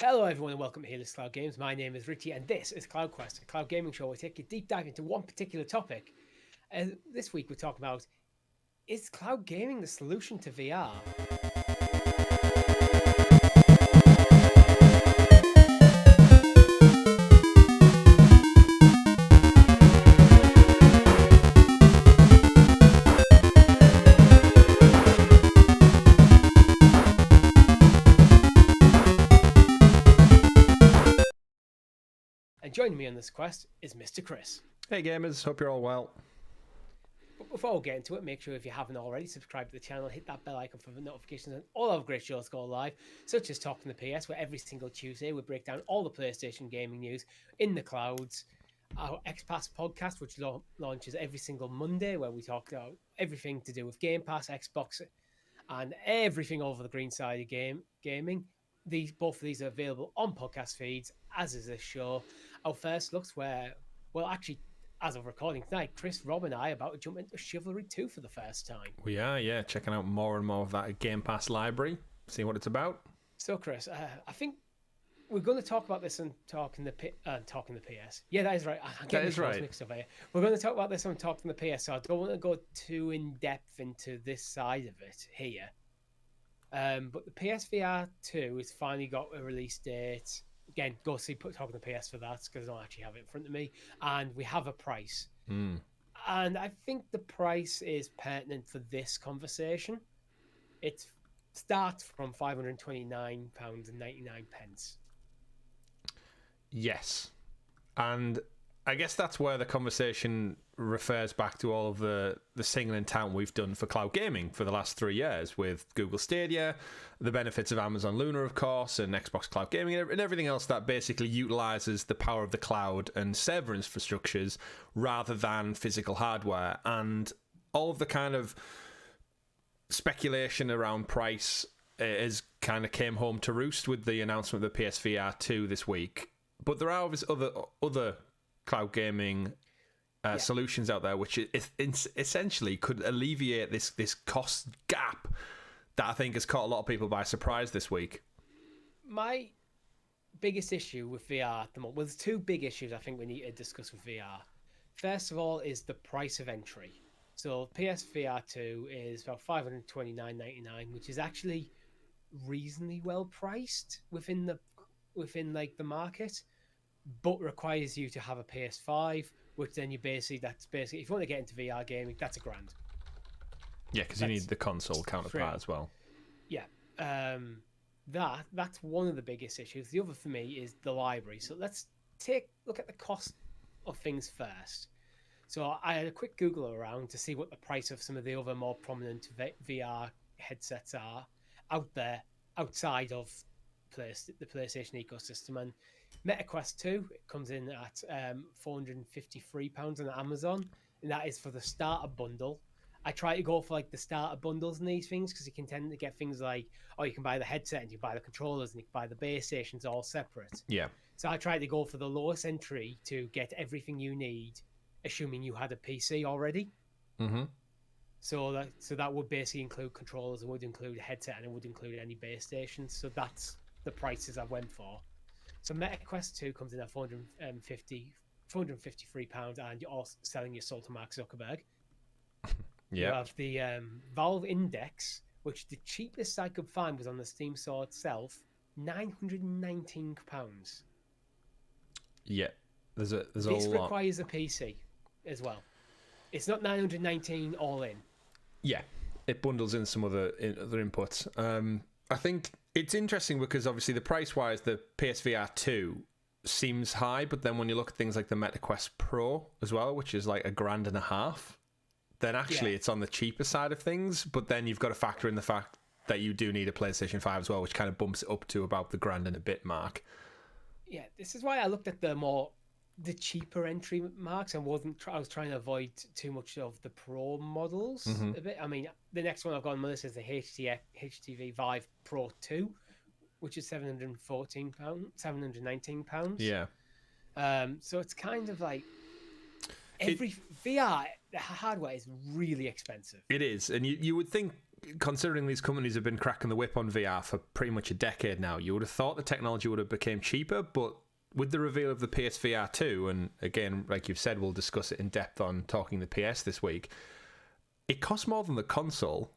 Hello everyone and welcome to Helix Cloud Games. My name is Richie and this is CloudQuest, a cloud gaming show where we take a deep dive into one particular topic. This week we're talking about, is cloud gaming the solution to VR? And joining me on this quest is Mr. Chris. Hey gamers, hope you're all well. But before we get into it, make sure if you haven't already, subscribe to the channel, hit that bell icon for the notifications and all our great shows go live, such as Talking the PS, where every single Tuesday we break down all the PlayStation gaming news in the clouds. Our XPass podcast, which launches every single Monday, where we talk about everything to do with Game Pass, Xbox, and everything over the green side of gaming. Both of these are available on podcast feeds, as is this show. Our first looks where, well, actually, as of recording tonight, Chris, Rob, and I are about to jump into Chivalry 2 for the first time. We are, yeah, checking out more and more of that Game Pass library, seeing what it's about. So, Chris, I think we're going to talk about this on Talking the PS. Yeah, that is right. I'm getting the mixed up here. We're going to talk about this on Talking the PS, so I don't want to go too in depth into this side of it here. But the PSVR 2 has finally got a release date. Again, go see Talking the PS for that because I don't actually have it in front of me. And we have a price. And I think the price is pertinent for this conversation. It starts from £529.99. Yes. And I guess that's where the conversation refers back to all of the singing and touting we've done for cloud gaming for the last 3 years with Google Stadia, the benefits of Amazon Luna, of course, and Xbox Cloud Gaming, and everything else that basically utilizes the power of the cloud and server infrastructures rather than physical hardware. And all of the kind of speculation around price is kind of came home to roost with the announcement of the PSVR 2 this week. But there are obviously other cloud gaming solutions out there which essentially could alleviate this cost gap that I think has caught a lot of people by surprise this week. My biggest issue with VR at the moment, well, there's two big issues I think we need to discuss with VR. First of all is the price of entry. So PSVR 2 is about $529.99, which is actually reasonably well priced within the market, but requires you to have a PS5, which then that's basically if you want to get into VR gaming, that's $1,000. Yeah, because you need the console counterpart as well. Yeah, that's one of the biggest issues. The other for me is the library. So let's look at the cost of things first. So I had a quick Google around to see what the price of some of the other more prominent VR headsets are out there outside of the PlayStation ecosystem, and MetaQuest 2 it comes in at £453 on Amazon, and that is for the starter bundle. I try to go for like the starter bundles in these things because you can tend to get things like, you can buy the headset and you buy the controllers and you can buy the base stations all separate. Yeah. So I tried to go for the lowest entry to get everything you need, assuming you had a PC already. Mm-hmm. So that would basically include controllers, it would include a headset, and it would include any base stations. So that's the prices I went for. So MetaQuest 2 comes in at £453, and you're also selling your soul to Mark Zuckerberg. Yeah. You have the Valve Index, which the cheapest I could find was on the Steam store itself, £919. Yeah, there's a this lot. requires a PC as well. It's not $919 all in. Yeah, it bundles in some other inputs. I think it's interesting because obviously the price-wise, the PSVR 2 seems high, but then when you look at things like the MetaQuest Pro as well, which is like $1,500, then actually it's on the cheaper side of things. But then you've got to factor in the fact that you do need a PlayStation 5 as well, which kind of bumps it up to about the $1,000 and a bit mark. Yeah, this is why I looked at the cheaper entry marks and I was trying to avoid too much of the Pro models a bit. I mean, the next one I've got on my list is the HTV Vive Pro 2, which is £719. Yeah. So it's kind of like VR hardware is really expensive. It is, and you would think considering these companies have been cracking the whip on VR for pretty much a decade now, you would have thought the technology would have become cheaper, but with the reveal of the PSVR 2, and again, like you've said, we'll discuss it in depth on Talking the PS this week, it costs more than the console,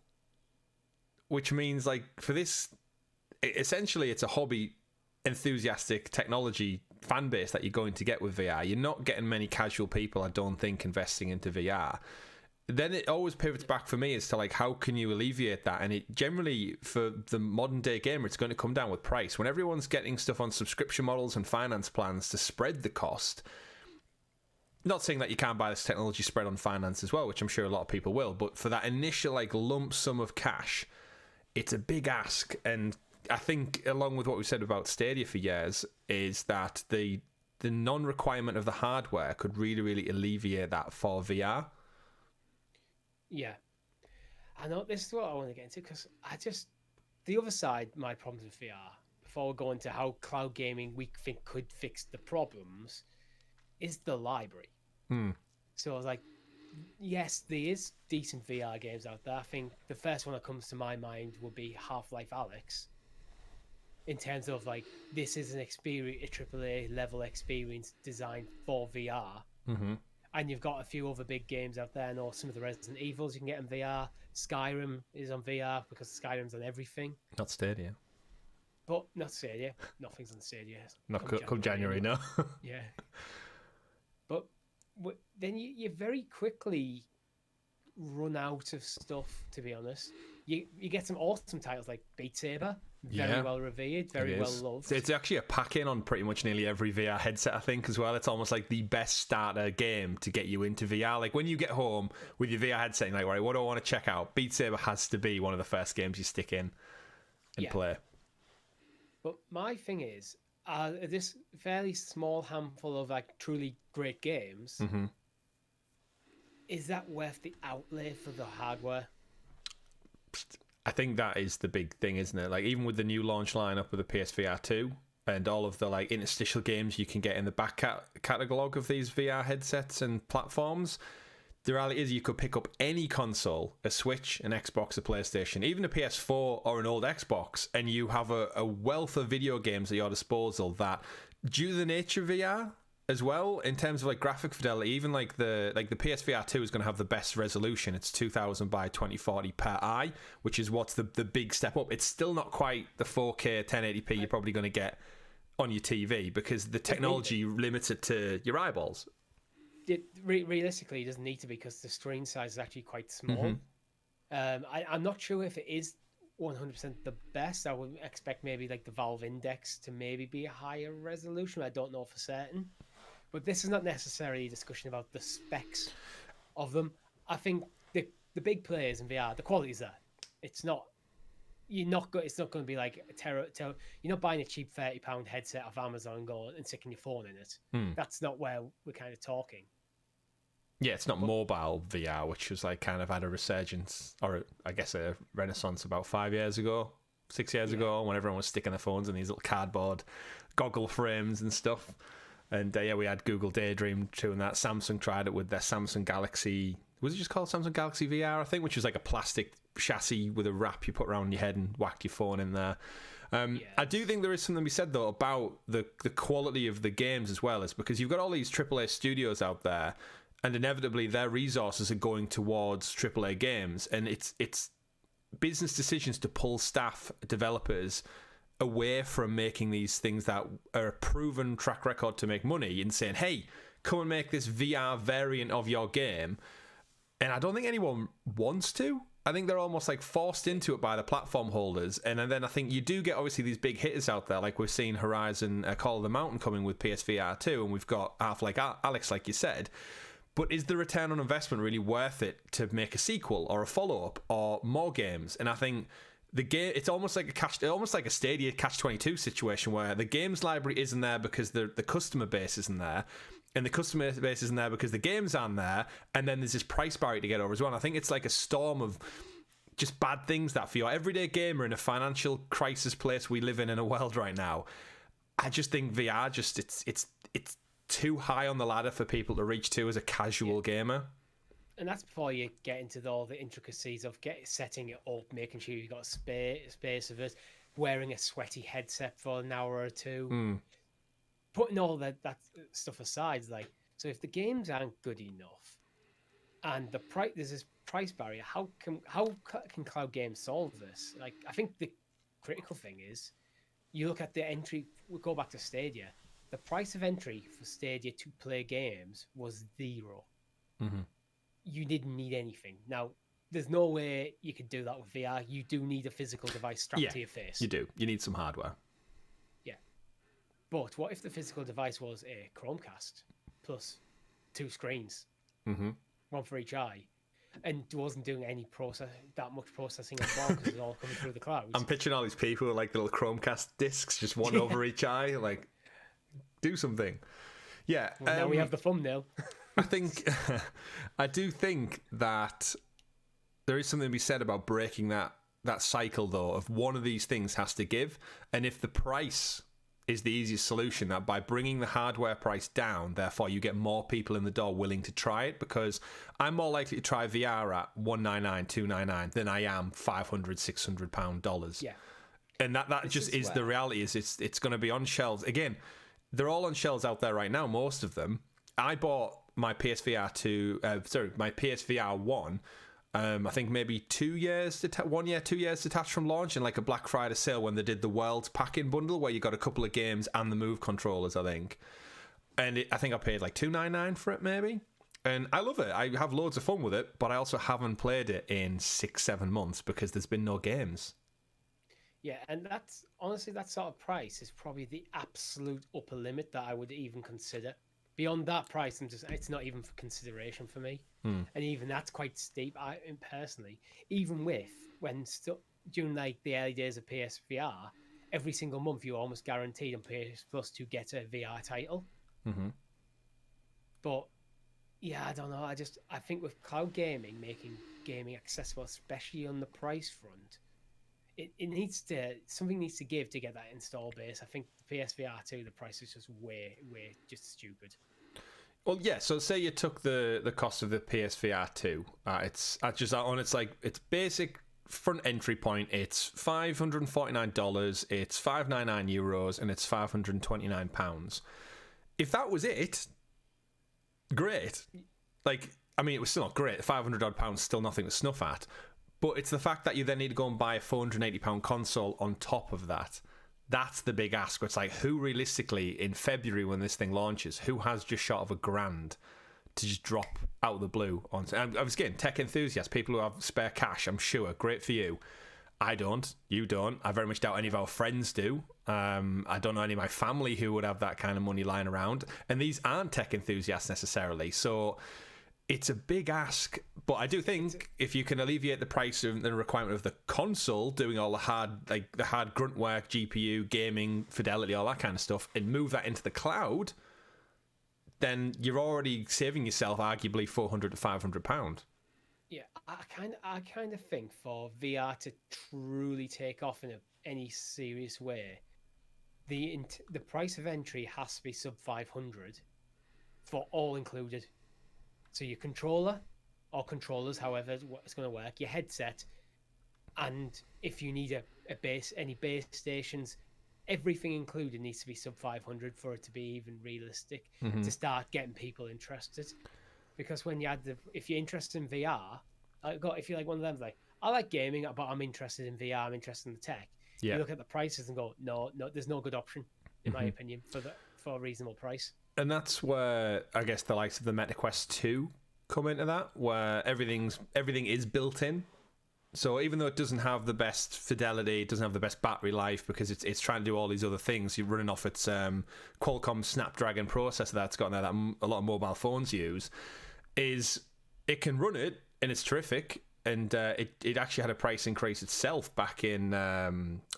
which means, like, for this, essentially it's a hobby enthusiastic technology fan base that you're going to get with VR. You're not getting many casual people, I don't think, investing into VR. Then it always pivots back for me as to, like, how can you alleviate that? And it generally, for the modern day gamer, it's going to come down with price. When everyone's getting stuff on subscription models and finance plans to spread the cost, not saying that you can't buy this technology spread on finance as well, which I'm sure a lot of people will, but for that initial, like, lump sum of cash, it's a big ask. And I think, along with what we've said about Stadia for years, is that the non-requirement of the hardware could really, really alleviate that for VR. Yeah, I know this is what I want to get into, because the other side, my problems with VR, before we go into how cloud gaming we think could fix the problems, is the library. So I was like, yes, there is decent VR games out there. I think the first one that comes to my mind would be Half-Life Alyx, in terms of, like, this is an experience, a AAA level experience designed for VR. And you've got a few other big games out there. I know some of the Resident Evils you can get in VR. Skyrim is on VR because Skyrim's on everything. Not Stadia. But not Stadia. Nothing's on Stadia. Not come January, no. Yeah. But then you very quickly run out of stuff, to be honest. You get some awesome titles like Beat Saber. Very well revered, very well loved. It's actually a pack-in on pretty much nearly every VR headset, I think, as well. It's almost like the best starter game to get you into VR. Like, when you get home with your VR headset, you're like, right, what do I want to check out? Beat Saber has to be one of the first games you stick in and play. But my thing is, this fairly small handful of, like, truly great games, is that worth the outlay for the hardware? I think that is the big thing, isn't it? Like, even with the new launch lineup with the PSVR 2 and all of the, like, interstitial games you can get in the back catalogue of these VR headsets and platforms, the reality is you could pick up any console, a Switch, an Xbox, a PlayStation, even a PS4 or an old Xbox, and you have a wealth of video games at your disposal that, due to the nature of VR as well, in terms of, like, graphic fidelity, even like the PSVR 2 is going to have the best resolution. It's 2000 by 2040 per eye, which is what's the big step up. It's still not quite the 4K 1080p you're probably going to get on your TV, because the technology limits it to your eyeballs. Realistically, it doesn't need to be, because the screen size is actually quite small. I'm not sure if it is 100% the best. I would expect maybe, like, the Valve Index to maybe be a higher resolution. I don't know for certain. But this is not necessarily a discussion about the specs of them. I think the big players in VR, the quality is there. It's not. It's not going to be like a terror. You're not buying a cheap £30 headset off Amazon and sticking your phone in it. That's not where we're kind of talking. Yeah, it's not mobile VR, which was, like, kind of had a resurgence, or I guess a renaissance about 6 years ago, when everyone was sticking their phones in these little cardboard goggle frames and stuff. And we had Google Daydream doing that. Samsung tried it with their Samsung Galaxy. Was it just called Samsung Galaxy VR, I think, which was like a plastic chassis with a wrap you put around your head and whack your phone in there. I do think there is something to be said, though, about the quality of the games as well, is because you've got all these AAA studios out there, and inevitably their resources are going towards AAA games, and it's business decisions to pull staff, developers, away from making these things that are a proven track record to make money, and saying, hey, come and make this VR variant of your game. And I don't think anyone wants to. I think they're almost, like, forced into it by the platform holders. And then I think you do get, obviously, these big hitters out there, like we've seen Horizon Call of the Mountain coming with PSVR 2, and we've got Half-Life Alyx, like you said. But is the return on investment really worth it to make a sequel or a follow-up or more games? And I think the game, it's almost like a Stadia catch-22 situation, where the games library isn't there because the customer base isn't there, and the customer base isn't there because the games aren't there, and then there's this price barrier to get over as well. And I think it's like a storm of just bad things that, for your everyday gamer in a financial crisis place we live in a world right now, I just think VR it's too high on the ladder for people to reach to as a casual gamer. and that's before you get into all the intricacies of setting it up, making sure you've got space of it, wearing a sweaty headset for an hour or two, putting all that stuff aside. Like, so if the games aren't good enough, and there's this price barrier, how can Cloud Games solve this? Like, I think the critical thing is, you look at the entry. We go back to Stadia. The price of entry for Stadia to play games was 0. You didn't need anything. Now, there's no way you could do that with VR. You do need a physical device strapped to your face. You do. You need some hardware. Yeah. But what if the physical device was a Chromecast plus 2 screens, one for each eye, and wasn't doing any that much processing as well because it's all coming through the clouds? I'm picturing all these people with like little Chromecast discs, just one over each eye. Like, do something. Yeah. Well, now we have the thumbnail. I do think that there is something to be said about breaking that cycle, though, of one of these things has to give. And if the price is the easiest solution, that by bringing the hardware price down, therefore you get more people in the door willing to try it, because I'm more likely to try VR at $199, $299 than I am $500, $600 Yeah. And that just is the reality. Is it's going to be on shelves again. They're all on shelves out there right now, most of them. I bought my PSVR 1. I think maybe 2 years, 2 years detached from launch, in like a Black Friday sale when they did the Worlds pack-in bundle where you got a couple of games and the Move controllers, I think. And I think I paid like $299 for it, maybe. And I love it. I have loads of fun with it, but I also haven't played it in 6-7 months because there's been no games. Yeah, and that's honestly, that sort of price is probably the absolute upper limit that I would even consider. Beyond that price, it's not even for consideration for me. And even that's quite steep. Personally, even during like the early days of PSVR, every single month you were almost guaranteed on PS Plus to get a VR title. But yeah, I don't know. I think with cloud gaming, making gaming accessible, especially on the price front, something needs to give to get that install base. I think the PSVR 2, the price is just way just stupid. Well, yeah. So say you took the cost of the PSVR 2. It's basic front entry point. It's $549. It's €599, and it's £529. If that was it, great. Like, I mean, it was still not great. £500 still nothing to snuff at. But it's the fact that you then need to go and buy a £480 console on top of that. That's the big ask. It's like, who realistically, in February when this thing launches, who has just short of $1,000 to just drop out of the blue? I was getting tech enthusiasts, people who have spare cash, I'm sure. Great for you. I don't. You don't. I very much doubt any of our friends do. I don't know any of my family who would have that kind of money lying around. And these aren't tech enthusiasts necessarily. So it's a big ask, but I do think if you can alleviate the price and the requirement of the console doing all the hard grunt work, GPU, gaming, fidelity, all that kind of stuff, and move that into the cloud, then you're already saving yourself arguably £400 to £500. Yeah, I kind of think for VR to truly take off in any serious way, the price of entry has to be sub 500 for all included. So your controller or controllers, however it's going to work, your headset, and if you need any base stations, everything included needs to be sub 500 for it to be even realistic to start getting people interested. Because when if you're interested in VR, if you're like one of them, like, I like gaming, but I'm interested in VR, I'm interested in the tech. Yeah. You look at the prices and go, no, there's no good option, in my opinion, for a reasonable price. And that's where I guess the likes of the MetaQuest 2 come into that, where everything is built in. So even though it doesn't have the best fidelity, it doesn't have the best battery life because it's trying to do all these other things, you're running off its Qualcomm Snapdragon processor that's got in there that a lot of mobile phones use, it can run it and it's terrific. And it actually had a price increase itself back in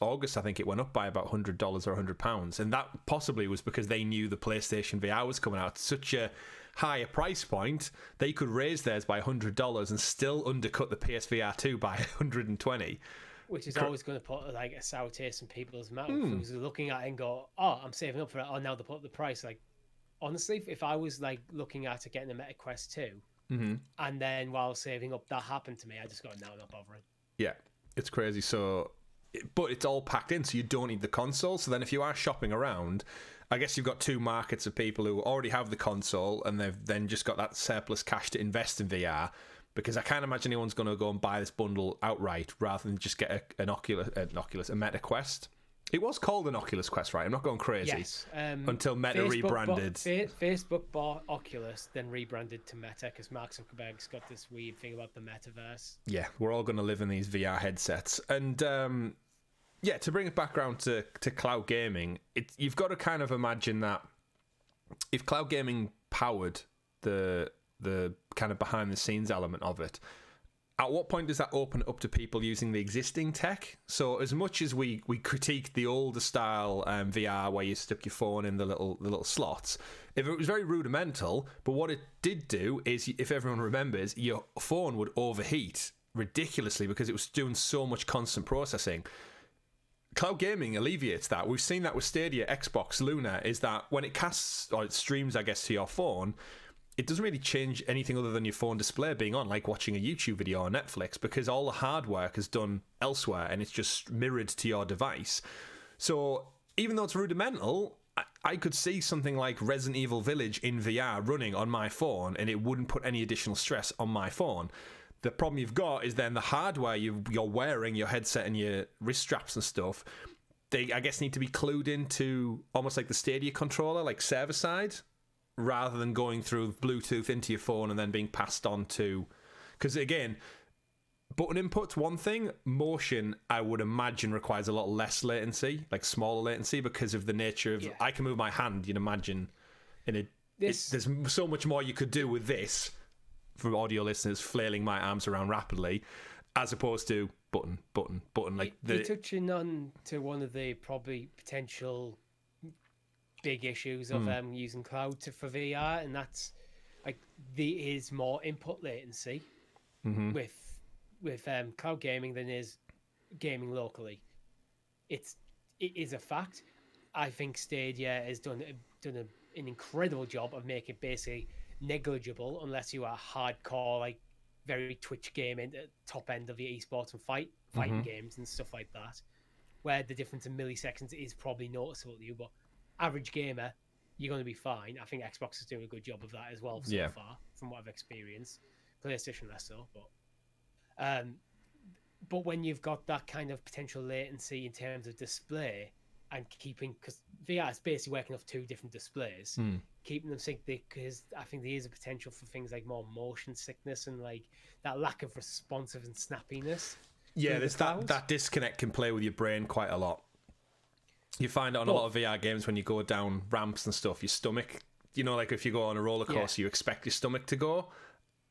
August. I think it went up by about $100 or £100. And that possibly was because they knew the PlayStation VR was coming out at such a higher price point, they could raise theirs by $100 and still undercut the PSVR 2 by $120. Which is always going to put like a sour taste in people's mouth who's looking at it and go, oh, I'm saving up for it. Oh, now they put up the price. Like, honestly, if I was like looking at it getting a MetaQuest 2, And then while saving up, that happened to me. I just got, no, not bothering. Yeah, it's crazy. So, but it's all packed in, so you don't need the console. So then if you are shopping around, I guess you've got two markets of people who already have the console and they've then just got that surplus cash to invest in VR. Because I can't imagine anyone's going to go and buy this bundle outright rather than just get a Meta Quest. It was called an Oculus Quest, right? I'm not going crazy. Yes. Until Meta Facebook rebranded. Facebook bought Oculus, then rebranded to Meta because Mark Zuckerberg's got this weird thing about the metaverse. Yeah, we're all going to live in these VR headsets. And yeah, to bring it back around to cloud gaming, you've got to kind of imagine that if cloud gaming powered the kind of behind the scenes element of it, at what point does that open up to people using the existing tech? So as much as we critique the older style VR where you stuck your phone in the little slots, if it was very rudimental, but what it did do is, if everyone remembers, your phone would overheat ridiculously because it was doing so much constant processing. Cloud gaming alleviates that. We've seen that with Stadia, Xbox, Luna, is that when it casts, or it streams, I guess, to your phone, it doesn't really change anything other than your phone display being on, like watching a YouTube video on Netflix, because all the hard work is done elsewhere and it's just mirrored to your device. So even though it's rudimental, I could see something like Resident Evil Village in VR running on my phone and it wouldn't put any additional stress on my phone. The problem you've got is then the hardware you're wearing, your headset and your wrist straps and stuff, they, I guess, need to be clued into almost like the Stadia controller, like server side, rather than going through Bluetooth into your phone and then being passed on to... Because, again, button input's one thing. Motion, I would imagine, requires a lot less latency, like smaller latency, because of the nature of... Yeah. I can move my hand, you'd imagine. There's so much more you could do with this, for audio listeners, flailing my arms around rapidly, as opposed to button. Like you're touching on to one of the probably potential big issues of using cloud for VR, and that's like there is more input latency with cloud gaming than is gaming locally. It is a fact. I think Stadia has done an incredible job of making it basically negligible unless you are hardcore, like very Twitch gaming at top end of your esports and fighting games and stuff like that, where the difference in milliseconds is probably noticeable to you, but average gamer, you're going to be fine. I think Xbox is doing a good job of that as well so far, from what I've experienced. PlayStation less so, but when you've got that kind of potential latency in terms of display and keeping, because VR is basically working off two different displays, keeping them synced, because I think there is a potential for things like more motion sickness and like that lack of responsive and snappiness. Yeah, there's that disconnect can play with your brain quite a lot. You find it on a lot of VR games when you go down ramps and stuff, your stomach, like if you go on a roller coaster, you expect your stomach to go,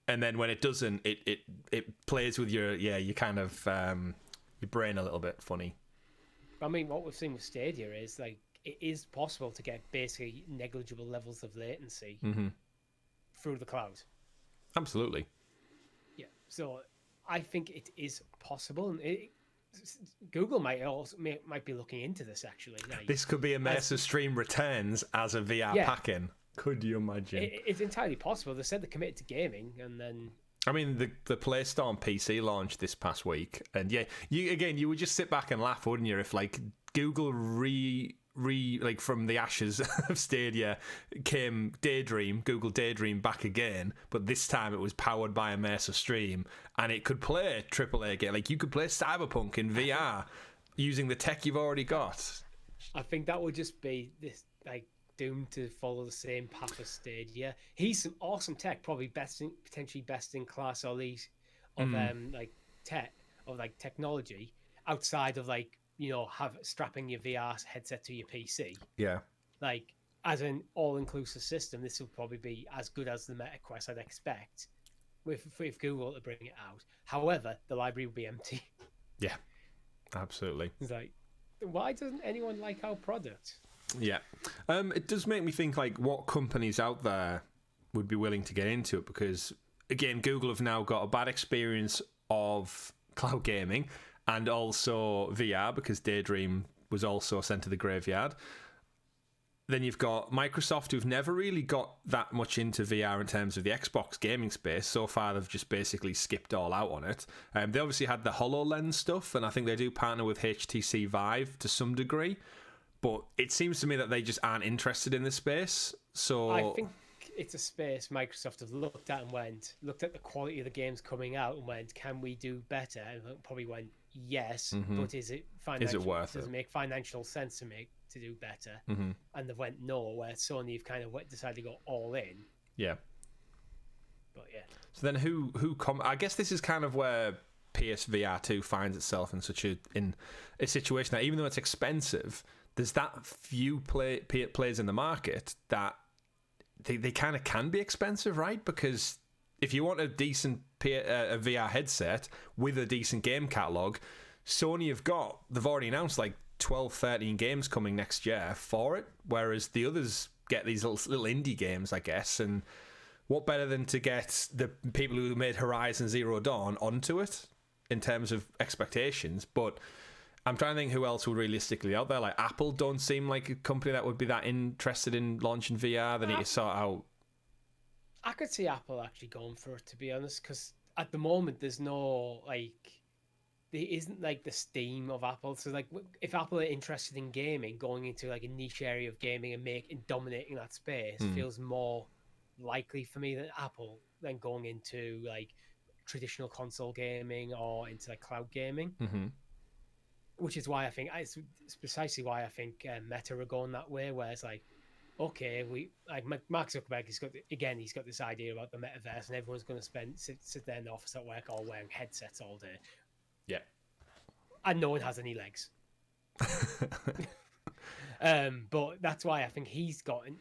and then when it doesn't, it plays with your kind of your brain a little bit funny. I mean, what we've seen with Stadia is like it is possible to get basically negligible levels of latency through the cloud. Absolutely. Yeah, so I think it is possible, and Google might be looking into this actually. Like, this could be immersive stream returns as a VR pack-in. Could you imagine? It's entirely possible. They said they're committed to gaming, and then I mean the PlayStorm PC launched this past week, and you would just sit back and laugh, wouldn't you, if like Google like from the ashes of Stadia came Google Daydream back again, but this time it was powered by immersive stream and it could play AAA game. Like you could play Cyberpunk in VR using the tech you've already got. I think that would just be this like doomed to follow the same path as Stadia. He's some awesome tech, probably potentially best in class or least of like tech or like technology outside of like have strapping your VR headset to your PC. Yeah. Like, as an all-inclusive system, this will probably be as good as the Meta Quest I'd expect with Google to bring it out. However, the library will be empty. Yeah, absolutely. It's like, why doesn't anyone like our product? Yeah. It does make me think, like, what companies out there would be willing to get into it, because, again, Google have now got a bad experience of cloud gaming, and also VR, because Daydream was also sent to the graveyard. Then you've got Microsoft, who've never really got that much into VR in terms of the Xbox gaming space. So far, they've just basically skipped all out on it. They obviously had the HoloLens stuff, and I think they do partner with HTC Vive to some degree. But it seems to me that they just aren't interested in this space. So I think it's a space Microsoft have looked at the quality of the games coming out and went, can we do better? And probably went, yes, but is it worth it? Does it make financial sense to do better? And they went no, where Sony have kind of decided to go all in. Yeah. But yeah. So then I guess this is kind of where PSVR 2 finds itself in in a situation that even though it's expensive, there's that few players in the market that they kind of can be expensive, right? Because if you want a decent a VR headset with a decent game catalog, Sony they've already announced like 12, 13 games coming next year for it, whereas the others get these little indie games, I guess. And what better than to get the people who made Horizon Zero Dawn onto it in terms of expectations? But I'm trying to think who else would realistically be out there. Like Apple don't seem like a company that would be that interested in launching VR. They need to sort out. I could see Apple actually going for it, to be honest, because at the moment there isn't like the steam of Apple. So like if Apple are interested in gaming, going into like a niche area of gaming and dominating that space feels more likely for me than Apple than going into like traditional console gaming or into like cloud gaming. Which is why it's precisely why I think Meta are going that way, where it's like, okay, Mark Zuckerberg he's got this idea about the metaverse, and everyone's going to sit there in the office at work all wearing headsets all day. Yeah, and no one has any legs. But that's why I think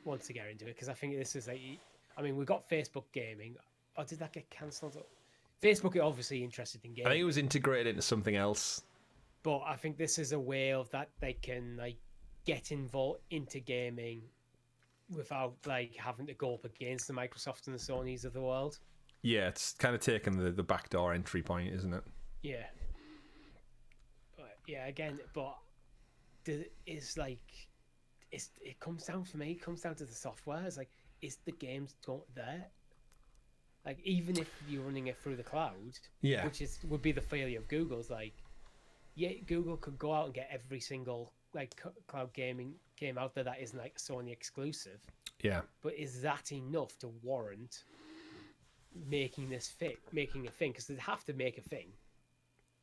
wants to get into it, because I think this is like, we've got Facebook gaming. Or did that get cancelled? Facebook are obviously interested in gaming. I think it was integrated into something else. But I think this is a way of that they can like get involved into gaming without like having to go up against the Microsoft and the Sonys of the world. Yeah, it's kind of taken the backdoor entry point, isn't it? Yeah. But yeah, again, it comes down for me. It comes down to the software. It's like, is the games there? Like, even if you're running it through the cloud, which would be the failure of Google's, like. Yeah, Google could go out and get every single like cloud gaming game out there that isn't like a Sony exclusive. Yeah. But is that enough to warrant making a thing? Because they'd have to make a thing.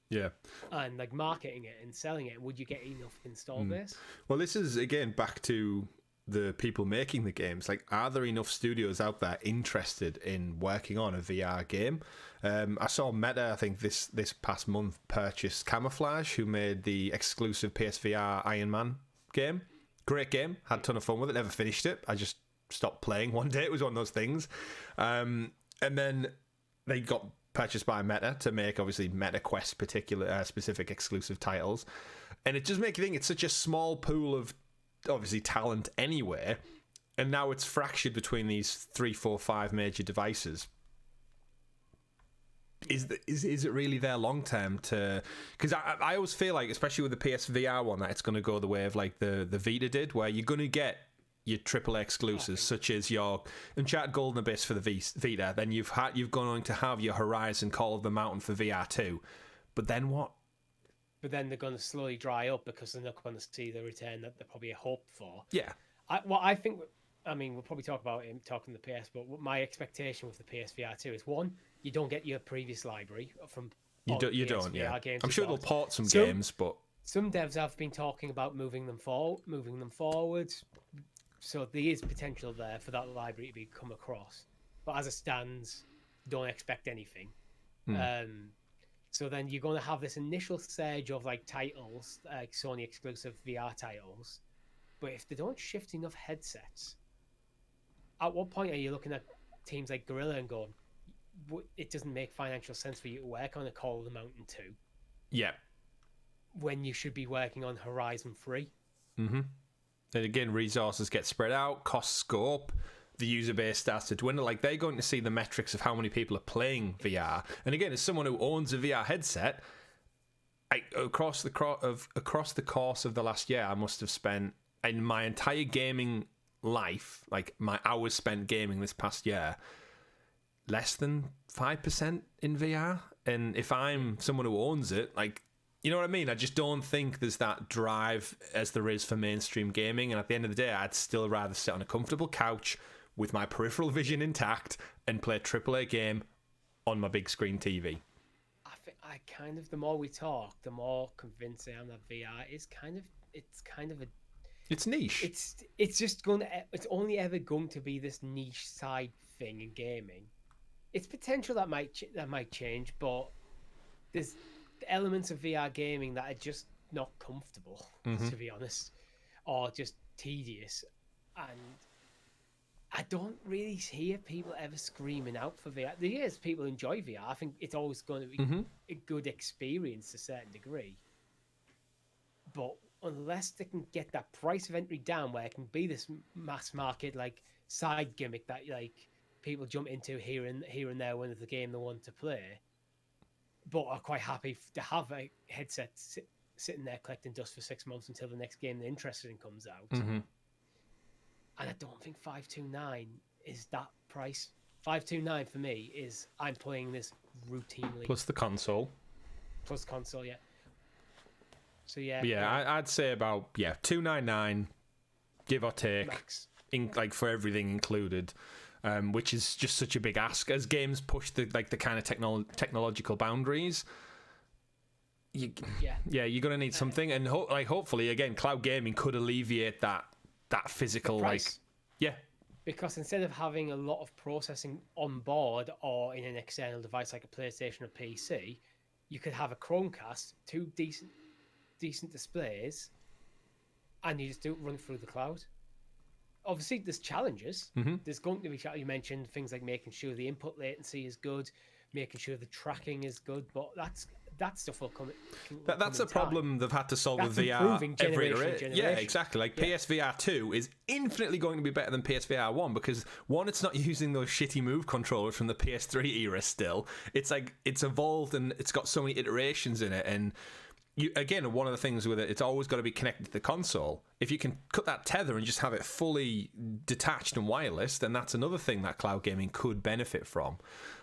Yeah. And like marketing it and selling it. Would you get enough install base? Well, this is again back to the people making the games. Like, are there enough studios out there interested in working on a VR game? I saw Meta, I think this past month, purchased Camouflage, who made the exclusive PSVR Iron Man game. Great game. Had a ton of fun with it. Never finished it. I just stopped playing one day. It was one of those things. And then they got purchased by Meta to make, obviously, MetaQuest specific exclusive titles. And it just makes you think it's such a small pool of, obviously, talent anyway. And now it's fractured between these 3, 4, 5 major devices. Is it really there long term to? Because I always feel like, especially with the PSVR one, that it's going to go the way of like the Vita did, where you're going to get your AAA exclusives, such as your Uncharted Golden Abyss for the Vita. Then you've going to have your Horizon Call of the Mountain for VR 2. But then what? But then they're going to slowly dry up because they're not going to see the return that they probably hoped for. Yeah. I think. We'll probably talk about him talking the PS, but my expectation with the PSVR 2 is, one, you don't get your previous library from you don't. Yeah, games I'm sure they'll port some games, but some devs have been talking about moving them forward. So there is potential there for that library to be come across. But as it stands, don't expect anything. So then you're going to have this initial surge of like titles, like Sony exclusive VR titles. But if they don't shift enough headsets, at what point are you looking at teams like Guerrilla and going, it doesn't make financial sense for you to work on a Call of the Mountain 2? Yeah. When you should be working on Horizon 3? Mm-hmm. And again, resources get spread out, costs go up, the user base starts to dwindle. Like, they're going to see the metrics of how many people are playing VR. And again, as someone who owns a VR headset, across the course of the last year, I must have spent in my entire gaming life, like my hours spent gaming this past year, less than 5% in VR. And if I'm someone who owns it, like, you know what I mean? I just don't think there's that drive as there is for mainstream gaming. And at the end of the day, I'd still rather sit on a comfortable couch with my peripheral vision intact and play a AAA game on my big screen TV. The more we talk, the more convinced I am that VR is It's niche. It's only ever going to be this niche side thing in gaming. It's potential that might change, but there's elements of VR gaming that are just not comfortable, to be honest, or just tedious. And I don't really hear people ever screaming out for VR. Yes, people enjoy VR. I think it's always going to be a good experience to a certain degree. But unless they can get that price of entry down where it can be this mass market like side gimmick that like people jump into here and there when there's a game they want to play, but are quite happy to have a headset sitting there collecting dust for 6 months until the next game they're interested in comes out. And I don't think 529 is that price. 529 for me is I'm playing this routinely. Plus the console. Yeah. So yeah. I'd say about 299, give or take, max. Like for everything included, which is just such a big ask as games push the kind of technological boundaries. You're gonna need something, and hopefully again, cloud gaming could alleviate that physical because instead of having a lot of processing on board or in an external device like a PlayStation or PC, you could have a Chromecast, two decent displays, and you just run through the cloud. Obviously there's challenges. There's going to be you mentioned things like making sure the input latency is good, making sure the tracking is good, but that stuff will come. That's a problem they've had to solve with VR every iteration. Yeah, exactly. Like PSVR 2 is infinitely going to be better than PSVR 1 because one, it's not using those shitty Move controllers from the PS3 era. Still, it's like it's evolved and it's got so many iterations in it. And again, one of the things with it, it's always got to be connected to the console. If you can cut that tether and just have it fully detached and wireless, then that's another thing that cloud gaming could benefit from.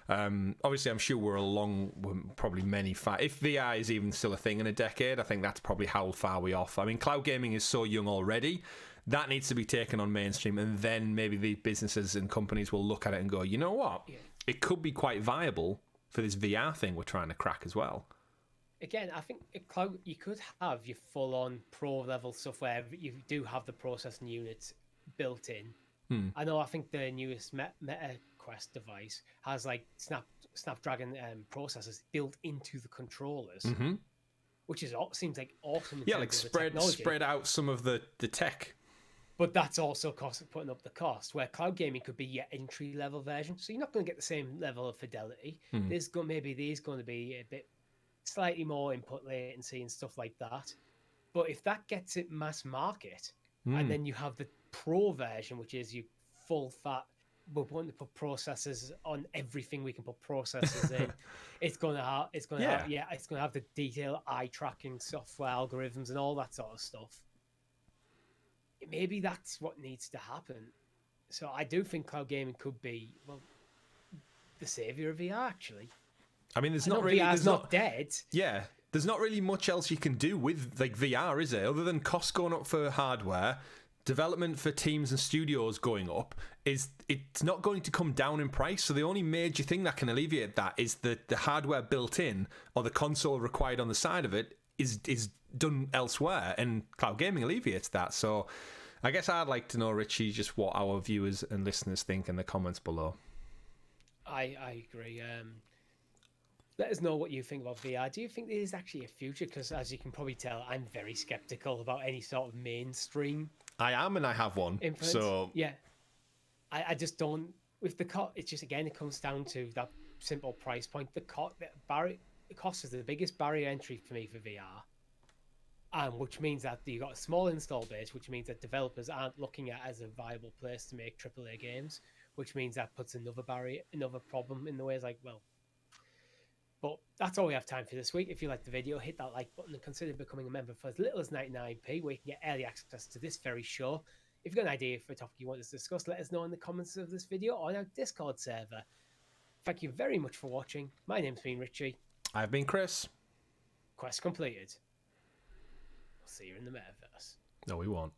Obviously, I'm sure we're probably many if VR is even still a thing in a decade, I think that's probably how far we off. I mean, cloud gaming is so young already. That needs to be taken on mainstream, and then maybe the businesses and companies will look at it and go, you know what? Yeah. It could be quite viable for this VR thing we're trying to crack as well. Again, I think you could have your full-on pro-level stuff where you do have the processing units built in. I think the newest Meta Quest device has like Snapdragon processors built into the controllers, which seems like awesome. Yeah, like spread out some of the tech. But that's also putting up the cost, where cloud gaming could be your entry-level version. So you're not going to get the same level of fidelity. There's going to be a bit slightly more input latency and stuff like that. But if that gets it mass market, and then you have the pro version, which is your full fat, we're wanting to put processors on everything we can put processors in. It's going to have the detailed eye tracking software algorithms and all that sort of stuff. Maybe that's what needs to happen. So I do think cloud gaming could be the savior of VR. Actually, I mean, there's not dead. Yeah, there's not really much else you can do with like VR, is there? Other than costs going up for hardware, development for teams and studios going up, it's not going to come down in price. So the only major thing that can alleviate that is the hardware built in or the console required on the side of it is done elsewhere, and cloud gaming alleviates that. So I guess I'd like to know, Richie, just what our viewers and listeners think in the comments below. I agree. Let us know what you think about VR. Do you think there is actually a future? Because as you can probably tell, I'm very skeptical about any sort of mainstream. I am, and I have one. Influence. So yeah, I just don't. With the cost, it's just again it comes down to that simple price point. The cost is the biggest barrier entry for me for VR, which means that you got a small install base, which means that developers aren't looking at it as a viable place to make AAA games, which means that puts another problem in the way. It's like, well, But that's all we have time for this week. If you liked the video, hit that like button and consider becoming a member for as little as 99p, where you can get early access to this very show. If you've got an idea for a topic you want us to discuss, let us know in the comments of this video or on our Discord server. Thank you very much for watching. My name's been Richie. I've been Chris. Quest completed. We'll see you in the metaverse. No, we won't.